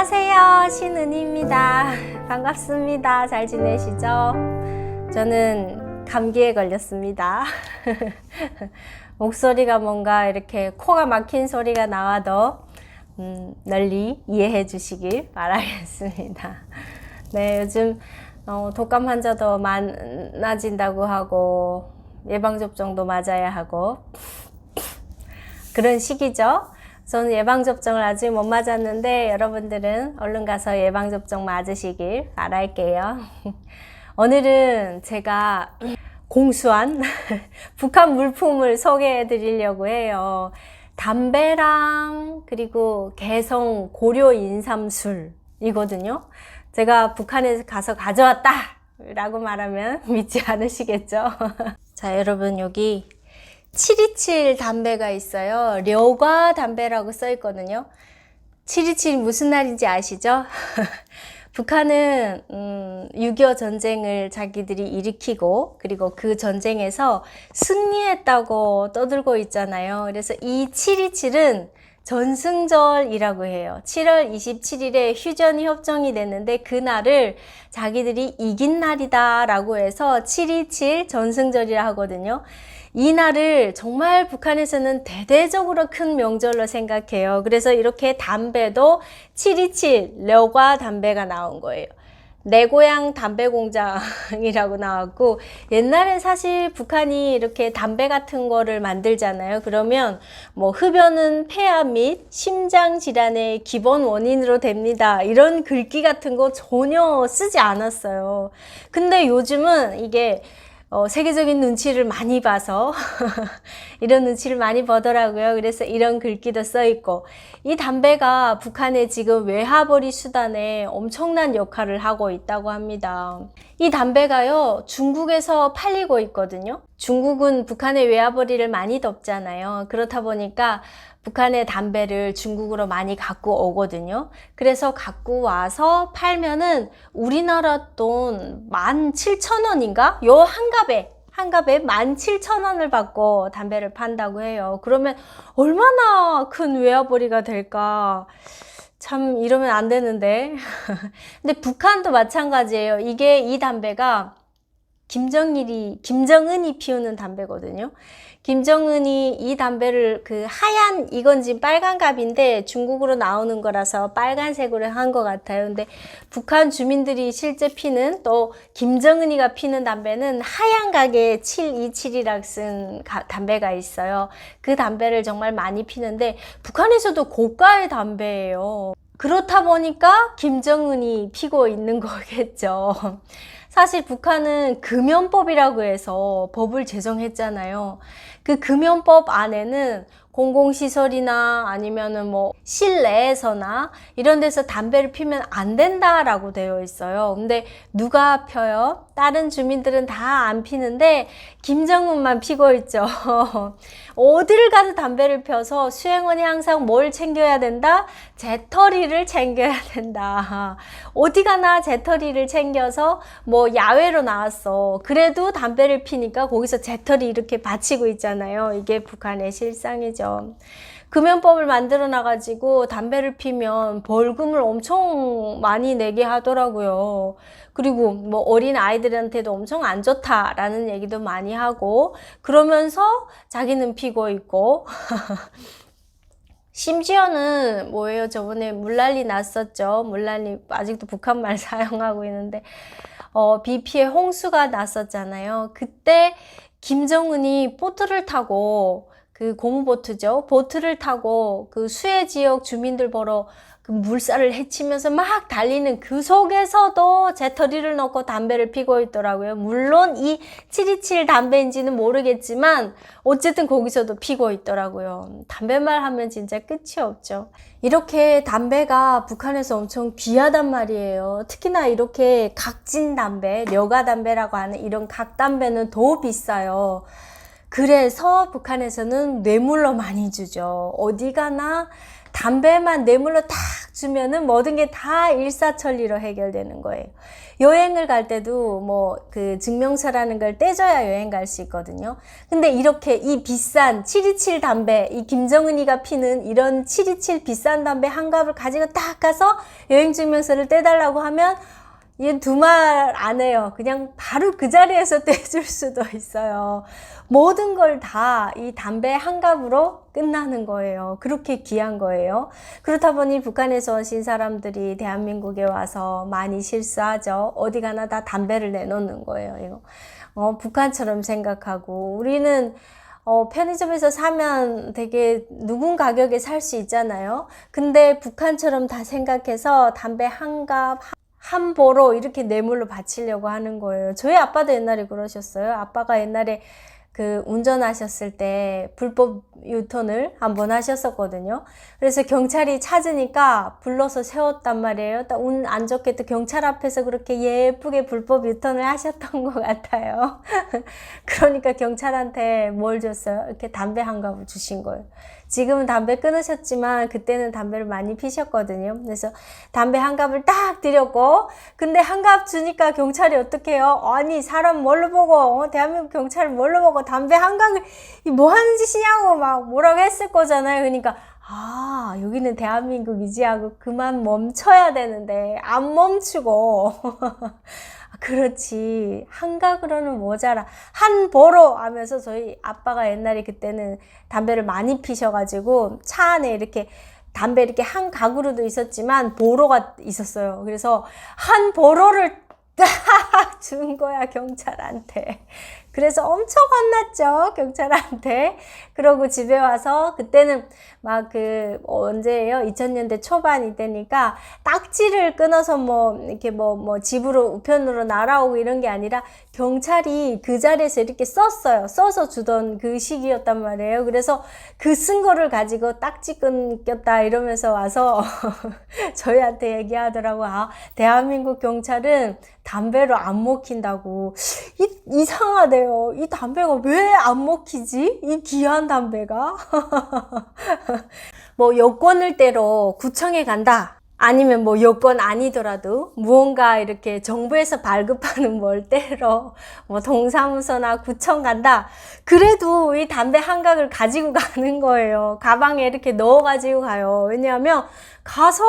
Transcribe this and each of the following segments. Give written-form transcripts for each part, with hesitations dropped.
안녕하세요, 신은희입니다. 반갑습니다. 잘 지내시죠? 저는 감기에 걸렸습니다. 목소리가 뭔가 이렇게 코가 막힌 소리가 나와도 널리 이해해 주시길 바라겠습니다. 네, 요즘 독감 환자도 많아진다고 하고 예방접종도 맞아야 하고 그런 시기죠. 저는 예방접종을 아직 못 맞았는데 여러분들은 얼른 가서 예방접종 맞으시길 바랄게요. 오늘은 제가 공수한 북한 물품을 소개해 드리려고 해요. 담배랑 그리고 개성 고려 인삼술이거든요. 제가 북한에 가서 가져왔다 라고 말하면 믿지 않으시겠죠? 자, 여러분, 여기 727 담배가 있어요. 려과 담배라고 써 있거든요. 727이 무슨 날인지 아시죠? 북한은 6.25 전쟁을 자기들이 일으키고 그리고 그 전쟁에서 승리했다고 떠들고 있잖아요. 그래서 이 727은 전승절이라고 해요. 7월 27일에 휴전이 협정이 됐는데 그날을 자기들이 이긴 날이다 라고 해서 727 전승절이라 하거든요. 이 날을 정말 북한에서는 대대적으로 큰 명절로 생각해요. 그래서 이렇게 담배도 727 려과 담배가 나온 거예요. 내 고향 담배 공장이라고 나왔고, 옛날엔 사실 북한이 이렇게 담배 같은 거를 만들잖아요. 그러면 뭐 흡연은 폐암 및 심장 질환의 기본 원인으로 됩니다. 이런 글귀 같은 거 전혀 쓰지 않았어요. 근데 요즘은 이게 세계적인 눈치를 많이 봐서 이런 눈치를 많이 보더라고요. 그래서 이런 글귀도 써 있고, 이 담배가 북한의 지금 외화벌이 수단에 엄청난 역할을 하고 있다고 합니다. 이 담배가요, 중국에서 팔리고 있거든요. 중국은 북한의 외화벌이를 많이 덮잖아요. 그렇다 보니까 북한의 담배를 중국으로 많이 갖고 오거든요. 그래서 갖고 와서 팔면은 우리나라 돈 17,000원인가? 요 한 갑에 17,000원을 받고 담배를 판다고 해요. 그러면 얼마나 큰 외화벌이가 될까? 참 이러면 안 되는데. 근데 북한도 마찬가지예요. 이 담배가 김정은이 피우는 담배거든요. 김정은이 이 담배를 그 하얀 이건지 빨간 갑인데 중국으로 나오는 거라서 빨간색으로 한 것 같아요. 근데 북한 주민들이 실제 피는 또 김정은이가 피는 담배는 하얀 각에 727이라고 쓴 담배가 있어요. 그 담배를 정말 많이 피는데 북한에서도 고가의 담배예요. 그렇다 보니까 김정은이 피고 있는 거겠죠. 사실 북한은 금연법이라고 해서 법을 제정했잖아요. 그 금연법 안에는 공공시설이나 아니면은 뭐 실내에서나 이런 데서 담배를 피면 안 된다라고 되어 있어요. 근데 누가 펴요? 다른 주민들은 다 안 피는데 김정은만 피고 있죠. 어디를 가도 담배를 펴서 수행원이 항상 뭘 챙겨야 된다? 재터리를 챙겨야 된다. 어디 가나 재터리를 챙겨서 뭐 야외로 나왔어. 그래도 담배를 피니까 거기서 재터리 이렇게 받치고 있잖아요. 이게 북한의 실상이죠. 금연법을 만들어 놔가지고 담배를 피면 벌금을 엄청 많이 내게 하더라고요. 그리고 뭐 어린 아이들한테도 엄청 안 좋다라는 얘기도 많이 하고 그러면서 자기는 피고 있고 심지어는 뭐예요? 저번에 물난리 났었죠. 물난리 아직도 북한말 사용하고 있는데 비 피해 홍수가 났었잖아요. 그때 김정은이 보트를 타고 그 고무보트죠. 보트를 타고 그 수해 지역 주민들 보러 그 물살을 헤치면서 막 달리는 그 속에서도 재터리를 넣고 담배를 피고 있더라고요. 물론 이 727 담배인지는 모르겠지만 어쨌든 거기서도 피고 있더라고요. 담배말 하면 진짜 끝이 없죠. 이렇게 담배가 북한에서 엄청 귀하단 말이에요. 특히나 이렇게 각진 담배, 려가 담배라고 하는 이런 각담배는 더 비싸요. 그래서 북한에서는 뇌물로 많이 주죠. 어디 가나 담배만 뇌물로 딱 주면은 모든 게 다 일사천리로 해결되는 거예요. 여행을 갈 때도 뭐 그 증명서라는 걸 떼줘야 여행 갈 수 있거든요. 근데 이렇게 이 비싼 727 담배, 이 김정은이가 피는 이런 727 비싼 담배 한 갑을 가지고 딱 가서 여행 증명서를 떼달라고 하면 얘 두 말 안 해요. 그냥 바로 그 자리에서 떼줄 수도 있어요. 모든 걸 다 이 담배 한 갑으로 끝나는 거예요. 그렇게 귀한 거예요. 그렇다 보니 북한에서 오신 사람들이 대한민국에 와서 많이 실수하죠. 어디 가나 다 담배를 내놓는 거예요. 이거 북한처럼 생각하고 우리는 편의점에서 사면 되게 누군 가격에 살 수 있잖아요. 근데 북한처럼 다 생각해서 담배 한 갑, 한 보로 이렇게 뇌물로 바치려고 하는 거예요. 저희 아빠도 옛날에 그러셨어요. 아빠가 옛날에 그 운전하셨을 때 불법 유턴을 한번 하셨었거든요. 그래서 경찰이 찾으니까 불러서 세웠단 말이에요. 딱 운 안 좋게 또 경찰 앞에서 그렇게 예쁘게 불법 유턴을 하셨던 것 같아요. 그러니까 경찰한테 뭘 줬어요? 이렇게 담배 한 갑을 주신 거예요. 지금은 담배 끊으셨지만 그때는 담배를 많이 피셨거든요. 그래서 담배 한 갑을 딱 드렸고, 근데 한 갑 주니까 경찰이 어떻게 해요? 아니 사람 뭘로 보고 대한민국 경찰을 뭘로 보고 담배 한 갑을 뭐 하는 짓이냐고 막 뭐라고 했을 거잖아요. 그러니까 아 여기는 대한민국이지 하고 그만 멈춰야 되는데 안 멈추고 그렇지 한 갑으로는 모자라 한 보로 하면서 저희 아빠가 옛날에 그때는 담배를 많이 피셔가지고 차 안에 이렇게 담배 이렇게 한 가구로도 있었지만 보로가 있었어요. 그래서 한 보로를 딱 준 거야 경찰한테. 그래서 엄청 혼났죠 경찰한테. 그러고 집에 와서 그때는 막 그 언제예요? 2000년대 초반이 되니까 딱지를 끊어서 뭐 이렇게 뭐 집으로 우편으로 날아오고 이런 게 아니라 경찰이 그 자리에서 이렇게 썼어요. 써서 주던 그 시기였단 말이에요. 그래서 그 쓴 거를 가지고 딱지 끊겼다 이러면서 와서 저희한테 얘기하더라고. 아 대한민국 경찰은 담배로 안 먹힌다고. 이상하대요. 이 담배가 왜 안 먹히지? 이 귀한 담배가? 뭐 여권을 떼러 구청에 간다. 아니면 뭐 여권 아니더라도 무언가 이렇게 정부에서 발급하는 뭘 떼러 뭐 동사무소나 구청 간다. 그래도 이 담배 한 갑을 가지고 가는 거예요. 가방에 이렇게 넣어 가지고 가요. 왜냐하면 가서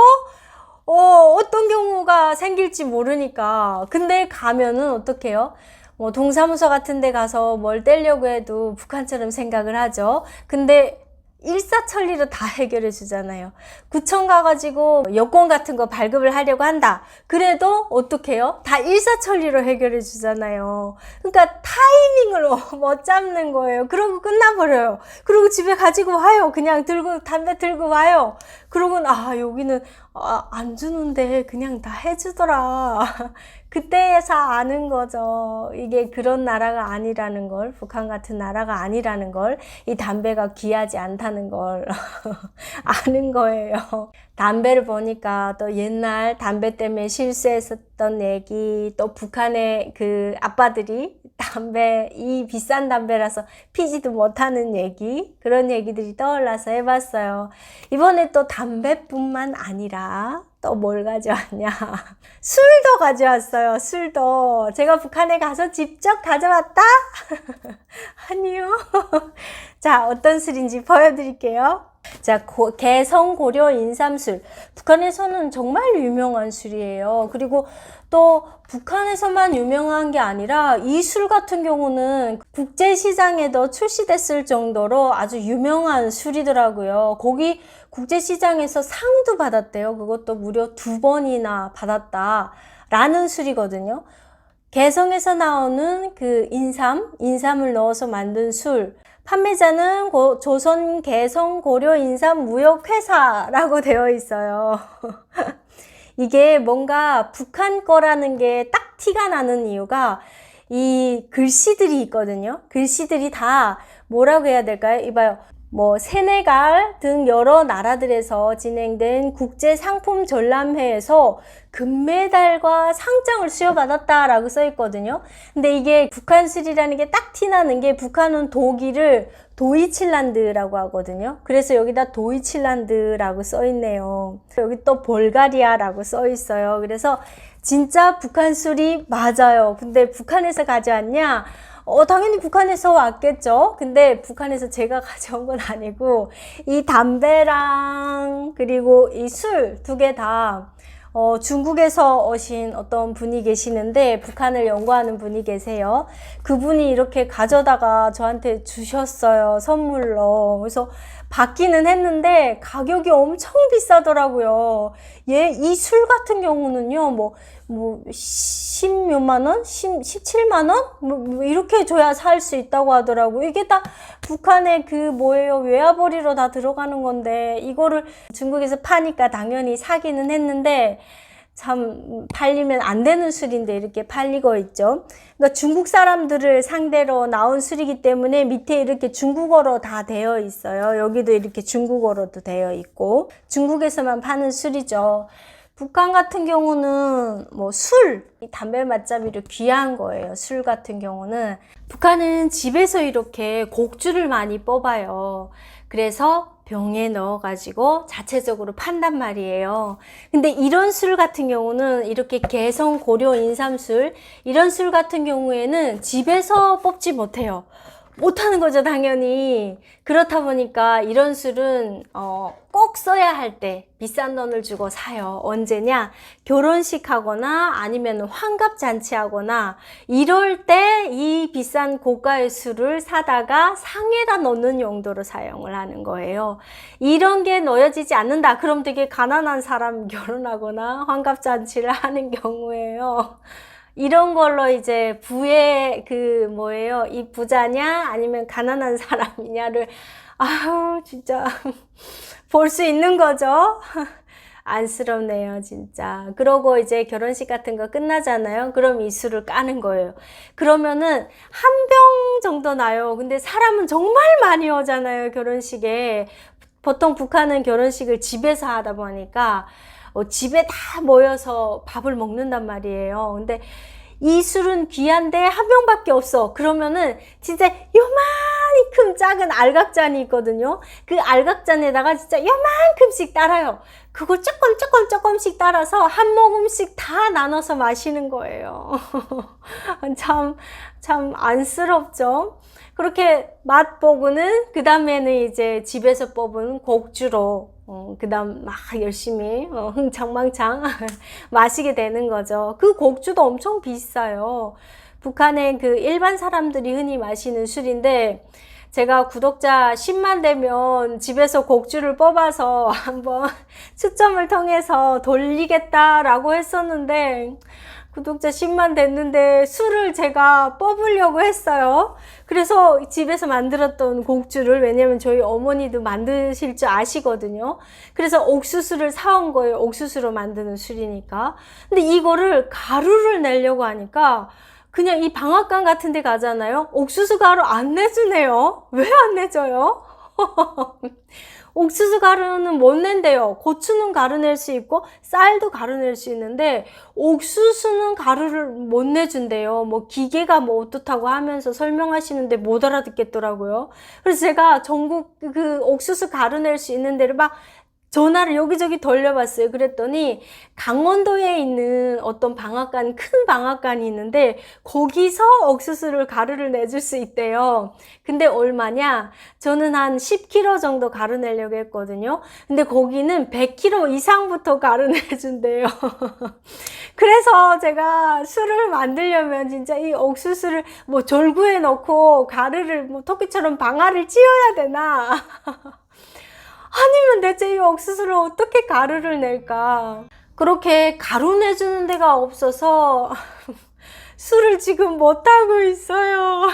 어떤 경우가 생길지 모르니까. 근데 가면은 어떻게 해요? 뭐 동사무소 같은 데 가서 뭘 떼려고 해도 북한처럼 생각을 하죠. 근데 일사천리로 다 해결해 주잖아요. 구청 가가지고 여권 같은 거 발급을 하려고 한다. 그래도 어떻게 해요? 다 일사천리로 해결해 주잖아요. 그러니까 타이밍을 못 잡는 거예요. 그러고 끝나버려요. 그리고 집에 가지고 와요. 그냥 담배 들고 와요. 그러고는 여기는 안 주는데 그냥 다 해주더라. 그때서 아는 거죠. 이게 그런 나라가 아니라는 걸, 북한 같은 나라가 아니라는 걸, 이 담배가 귀하지 않다는 걸 아는 거예요. 담배를 보니까 또 옛날 담배 때문에 실수했었던 얘기, 또 북한의 그 아빠들이 담배, 이 비싼 담배라서 피지도 못하는 얘기, 그런 얘기들이 떠올라서 해봤어요. 이번에 또 담배뿐만 아니라 또 뭘 가져왔냐? 술도 가져왔어요. 술도. 제가 북한에 가서 직접 가져왔다? 아니요. 자, 어떤 술인지 보여드릴게요. 자, 개성 고려 인삼술. 북한에서는 정말 유명한 술이에요. 그리고 또 북한에서만 유명한 게 아니라 이 술 같은 경우는 국제시장에도 출시됐을 정도로 아주 유명한 술이더라고요. 거기 국제시장에서 상도 받았대요. 그것도 무려 2번이나 받았다라는 술이거든요. 개성에서 나오는 그 인삼을 넣어서 만든 술. 판매자는 조선 개성 고려 인삼 무역회사라고 되어 있어요. 이게 뭔가 북한 거라는 게 딱 티가 나는 이유가 이 글씨들이 있거든요. 글씨들이 다 뭐라고 해야 될까요? 이봐요. 뭐 세네갈 등 여러 나라들에서 진행된 국제 상품 전람회에서 금메달과 상장을 수여받았다라고 써 있거든요. 근데 이게 북한 술이라는 게 딱 티나는 게 북한은 독일을 도이칠란드라고 하거든요. 그래서 여기다 도이칠란드라고 써 있네요. 여기 또 볼가리아라고 써 있어요. 그래서 진짜 북한 술이 맞아요. 근데 북한에서 가져왔냐? 당연히 북한에서 왔겠죠. 근데 북한에서 제가 가져온 건 아니고 이 담배랑 그리고 이 술 두 개 다 중국에서 오신 어떤 분이 계시는데 북한을 연구하는 분이 계세요. 그분이 이렇게 가져다가 저한테 주셨어요. 선물로. 그래서 받기는 했는데 가격이 엄청 비싸더라고요. 이 술 같은 경우는요, 뭐 10몇만 원? 17만 원? 뭐 이렇게 줘야 살 수 있다고 하더라고요. 이게 다 북한의 그 뭐예요? 외화벌이로 다 들어가는 건데 이거를 중국에서 파니까 당연히 사기는 했는데 참 팔리면 안 되는 술인데 이렇게 팔리고 있죠. 그러니까 중국 사람들을 상대로 나온 술이기 때문에 밑에 이렇게 중국어로 다 되어 있어요. 여기도 이렇게 중국어로도 되어 있고 중국에서만 파는 술이죠. 북한 같은 경우는 뭐 술, 담배 맛잡이로 귀한 거예요. 술 같은 경우는. 북한은 집에서 이렇게 곡주를 많이 뽑아요. 그래서 병에 넣어가지고 자체적으로 판단 말이에요. 근데 이런 술 같은 경우는 이렇게 개성 고려 인삼술 이런 술 같은 경우에는 집에서 뽑지 못해요. 못하는 거죠, 당연히. 그렇다 보니까 이런 술은 꼭 써야 할 때 비싼 돈을 주고 사요. 언제냐? 결혼식 하거나 아니면 환갑잔치 하거나 이럴 때 이 비싼 고가의 술을 사다가 상에다 넣는 용도로 사용을 하는 거예요. 이런 게 놓여지지 않는다. 그럼 되게 가난한 사람 결혼하거나 환갑잔치를 하는 경우에요. 이런 걸로 이제 부의 그 뭐예요? 이 부자냐 아니면 가난한 사람이냐를 아우 진짜 볼 수 있는 거죠. 안쓰럽네요, 진짜. 그러고 이제 결혼식 같은 거 끝나잖아요. 그럼 이 술을 까는 거예요. 그러면은 한 병 정도 나요. 근데 사람은 정말 많이 오잖아요, 결혼식에. 보통 북한은 결혼식을 집에서 하다 보니까 집에 다 모여서 밥을 먹는단 말이에요. 근데 이 술은 귀한데 한 병밖에 없어. 그러면은 진짜 요만큼 작은 알각잔이 있거든요. 그 알각잔에다가 진짜 요만큼씩 따라요. 그걸 조금씩 따라서 한 모금씩 다 나눠서 마시는 거예요. 참 안쓰럽죠. 그렇게 맛보고는 그 다음에는 이제 집에서 뽑은 곡주로 그 다음 막 열심히 흥청망청 마시게 되는 거죠. 그 곡주도 엄청 비싸요. 북한의 그 일반 사람들이 흔히 마시는 술인데 제가 구독자 10만 되면 집에서 곡주를 뽑아서 한번 추첨을 통해서 돌리겠다라고 했었는데 구독자 10만 됐는데 술을 제가 뽑으려고 했어요. 그래서 집에서 만들었던 곡주를, 왜냐면 저희 어머니도 만드실 줄 아시거든요. 그래서 옥수수를 사온 거예요. 옥수수로 만드는 술이니까. 근데 이거를 가루를 내려고 하니까 그냥 이 방앗간 같은 데 가잖아요. 옥수수 가루 안 내주네요. 왜 안 내줘요? 옥수수 가루는 못 낸대요. 고추는 가루 낼 수 있고 쌀도 가루 낼 수 있는데 옥수수는 가루를 못 내준대요. 뭐 기계가 뭐 어떻다고 하면서 설명하시는데 못 알아듣겠더라고요. 그래서 제가 전국 그 옥수수 가루 낼 수 있는 데를 막 전화를 여기저기 돌려봤어요. 그랬더니 강원도에 있는 어떤 방앗간, 큰 방앗간이 있는데 거기서 옥수수를 가루를 내줄 수 있대요. 근데 얼마냐? 저는 한 10kg 정도 가루 내려고 했거든요. 근데 거기는 100kg 이상부터 가루 내준대요. 그래서 제가 술을 만들려면 진짜 이 옥수수를 뭐 절구에 넣고 가루를 뭐 토끼처럼 방아를 찧어야 되나? 아니면 대체 이 옥수수를 어떻게 가루를 낼까? 그렇게 가루 내주는 데가 없어서 술을 지금 못하고 있어요.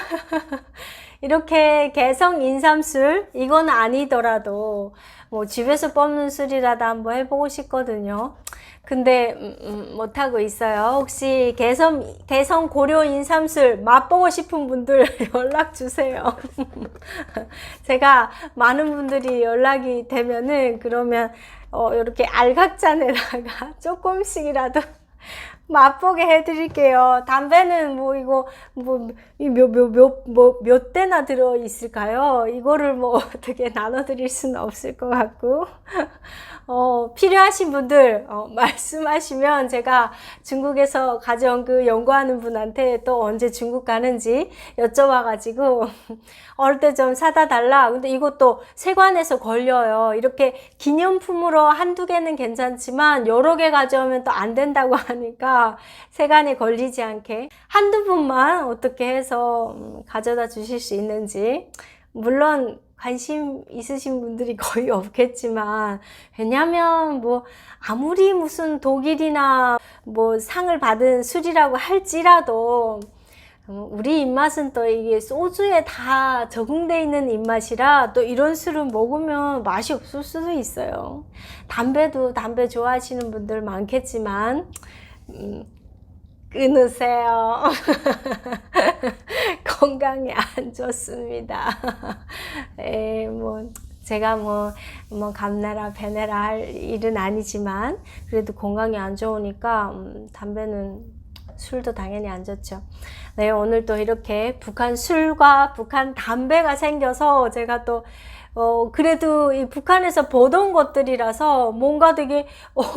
이렇게 개성 인삼술, 이건 아니더라도 뭐 집에서 뽑는 술이라도 한번 해보고 싶거든요. 근데 못하고 있어요. 혹시 개성 고려 인삼술 맛보고 싶은 분들 연락 주세요. 제가 많은 분들이 연락이 되면은 그러면 이렇게 알각잔에다가 조금씩이라도 맛보게 해드릴게요. 담배는 뭐 이거 몇 대나 들어 있을까요? 이거를 뭐 어떻게 나눠드릴 수는 없을 것 같고 필요하신 분들 말씀하시면 제가 중국에서 가져온 그 연구하는 분한테 또 언제 중국 가는지 여쭤봐가지고 어릴 때 좀 사다 달라. 근데 이것도 세관에서 걸려요. 이렇게 기념품으로 한두 개는 괜찮지만 여러 개 가져오면 또 안 된다고 하니까 세관에 걸리지 않게 한두 분만 어떻게 해서 가져다 주실 수 있는지. 물론 관심 있으신 분들이 거의 없겠지만, 왜냐면 뭐 아무리 무슨 독일이나 뭐 상을 받은 술이라고 할지라도 우리 입맛은 또 이게 소주에 다 적응돼 있는 입맛이라 또 이런 술은 먹으면 맛이 없을 수도 있어요. 담배도 담배 좋아하시는 분들 많겠지만 끊으세요. 건강에 안 좋습니다. 제가 감내라 배내라 할 일은 아니지만 그래도 건강이 안 좋으니까 담배는 술도 당연히 안 좋죠. 네, 오늘 또 이렇게 북한 술과 북한 담배가 생겨서 제가 또 그래도 이 북한에서 보던 것들이라서 뭔가 되게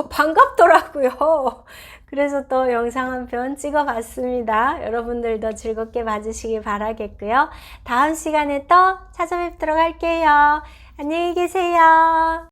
반갑더라고요. 그래서 또 영상 한 편 찍어 봤습니다. 여러분들도 즐겁게 봐주시길 바라겠고요. 다음 시간에 또 찾아뵙도록 할게요. 안녕히 계세요.